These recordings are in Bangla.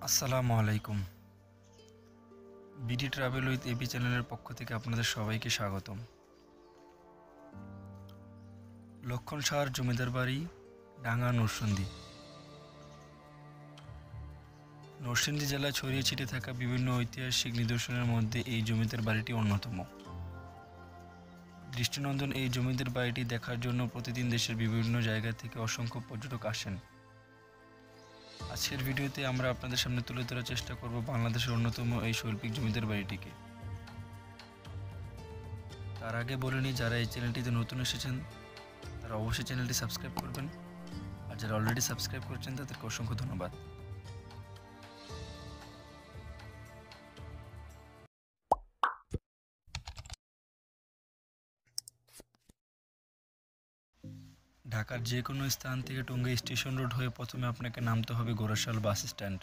আসসালামু আলাইকুম। বিডি ট্রাভেল উইথ এবি চ্যানেলের পক্ষ থেকে আপনাদের সবাইকে স্বাগতম। লক্ষণ সাহার জমিদার বাড়ি, ডাঙ্গা, নরসিংদী। নরসিংদী জেলায় ছড়িয়ে ছিটিয়ে থাকা বিভিন্ন ঐতিহাসিক নিদর্শনের মধ্যে এই জমিদার বাড়িটি অন্যতম। দৃষ্টিনন্দন এই জমিদার বাড়িটি দেখার জন্য প্রতিদিন দেশের বিভিন্ন জায়গা থেকে অসংখ্য পর্যটক আসেন। আজকের ভিডিওতে আমরা আপনাদের সামনে তুলে ধরার চেষ্টা করব বাংলাদেশের অন্যতম এই শৈল্পিক জমিদার বাড়িটিকে। তার আগে বলে নিই, যারা এই চ্যানেলটিতে নতুন এসেছেন তারা অবশ্যই চ্যানেলটি সাবস্ক্রাইব করবেন, আর যারা অলরেডি সাবস্ক্রাইব করছেন তাদেরকে অসংখ্য ধন্যবাদ। ঢাকার যে কোনো স্থান থেকে টঙ্গী স্টেশন রোড হয়ে প্রথমে আপনাকে নামতে হবে গোরাশাল বাস স্ট্যান্ড।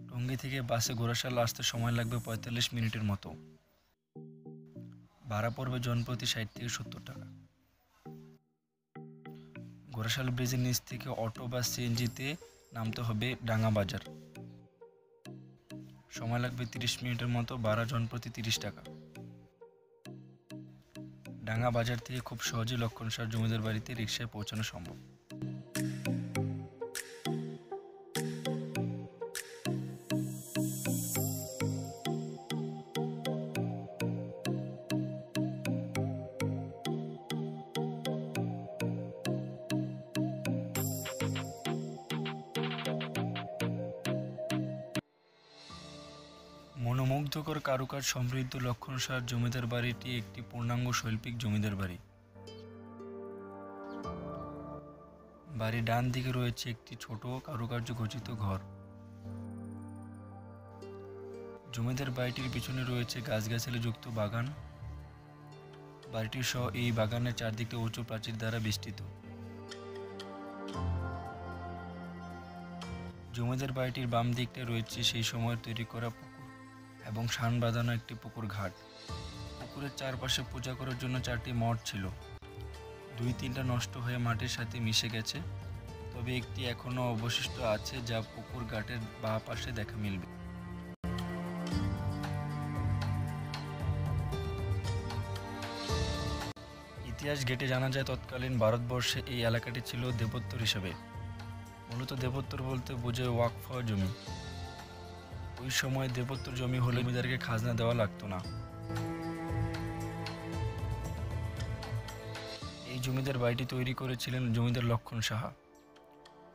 টঙ্গী থেকে বাসে গোরাশাল আসতে সময় লাগবে 45 মিনিটের মতো। ভাড়া পড়বে জনপ্রতি 60 থেকে 70 টাকা। গোরাশাল ব্রিজের নিচ থেকে অটো বা সিএনজিতে নামতে হবে ডাঙ্গা বাজার। সময় লাগবে 30 মিনিটের মতো, ভাড়া জনপ্রতি 30 টাকা। ডাঙ্গা বাজার থেকে খুব সহজে লক্ষণ সাহার জমিদার বাড়িতে রিকশায় পৌঁছানো সম্ভব। মনোমুগ্ধকর কারুকাজ সমৃদ্ধ লক্ষণ সাহার জমিদার বাড়িটি একটি পূর্ণাঙ্গ শৈল্পিক জমিদার বাড়ি। বাড়ির ডান দিকে রয়েছে একটি ছোট কারুকার্য খচিত ঘর। জমিদার বাড়িটির পিছনে রয়েছে গাছগাছালি যুক্ত বাগান। বাড়িটি সহ এই বাগানের চারদিকে উঁচু প্রাচীর দ্বারা বেষ্টিত। জমিদার বাড়িটির বাম দিকটায় রয়েছে সেই সময় তৈরি করা পুকুর এবং শান বাঁধানো একটি পুকুর ঘাট। পুকুরের চারপাশে পূজা করার জন্য 4টি মঠ ছিল। 2-3টা নষ্ট হয়ে মাটির সাথে মিশে গেছে, তবে একটি এখনও অবশিষ্ট আছে, যা পুকুর ঘাটের বাঁ পাশে দেখা মিলবে। ইতিহাস ঘেঁটে জানা যায় তৎকালীন ভারতবর্ষে এই এলাকাটি ছিল দেবোত্তর হিসাবে। মূলত দেবোত্তর বলতে বোঝায় ওয়াকফ জমি। ওই সময় দেবোত্তর জমি হলে জমিদারকে খাজনা দেওয়া লাগতো না। এই জমিদার বাড়িটি তৈরি করেছিলেন জমিদার লক্ষণ সাহা।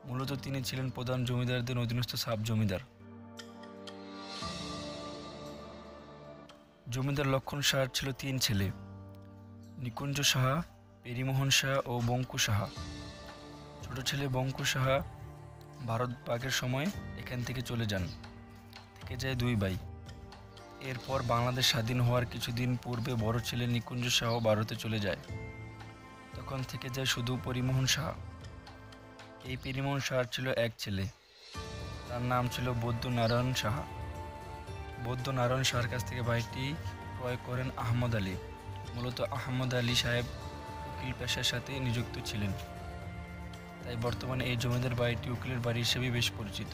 মূলত তিনি ছিলেন প্রধান জমিদারদের অধীনস্থ সাব জমিদার। জমিদার লক্ষণ সাহার ছিল 3 ছেলে: নিকুঞ্জ সাহা, পেরিমোহন সাহা ও বঙ্কু সাহা। ছোট ছেলে বঙ্কু সাহা ভারত ভাগের সময় এখান থেকে চলে যান, থেকে যায় 2 ভাই। এরপর বাংলাদেশ স্বাধীন হওয়ার কিছুদিন পূর্বে বড় ছেলে নিকুঞ্জ সাহা ভারতে চলে যায়। তখন থেকে যায় শুধু পরিমোহন সাহা। এই পরিমোহন সাহার ছিল এক ছেলে, তার নাম ছিল বৌদ্ধ নারায়ণ সাহা। বৌদ্ধ নারায়ণ সাহার কাছ থেকে বাড়িটি ক্রয় করেন আহমদ আলী। মূলত আহমদ আলী সাহেব উকিল পেশার সাথে নিযুক্ত ছিলেন, তাই বর্তমানে এই জমিদার বাড়িটি উকিলের বাড়ি হিসেবে বেশ পরিচিত।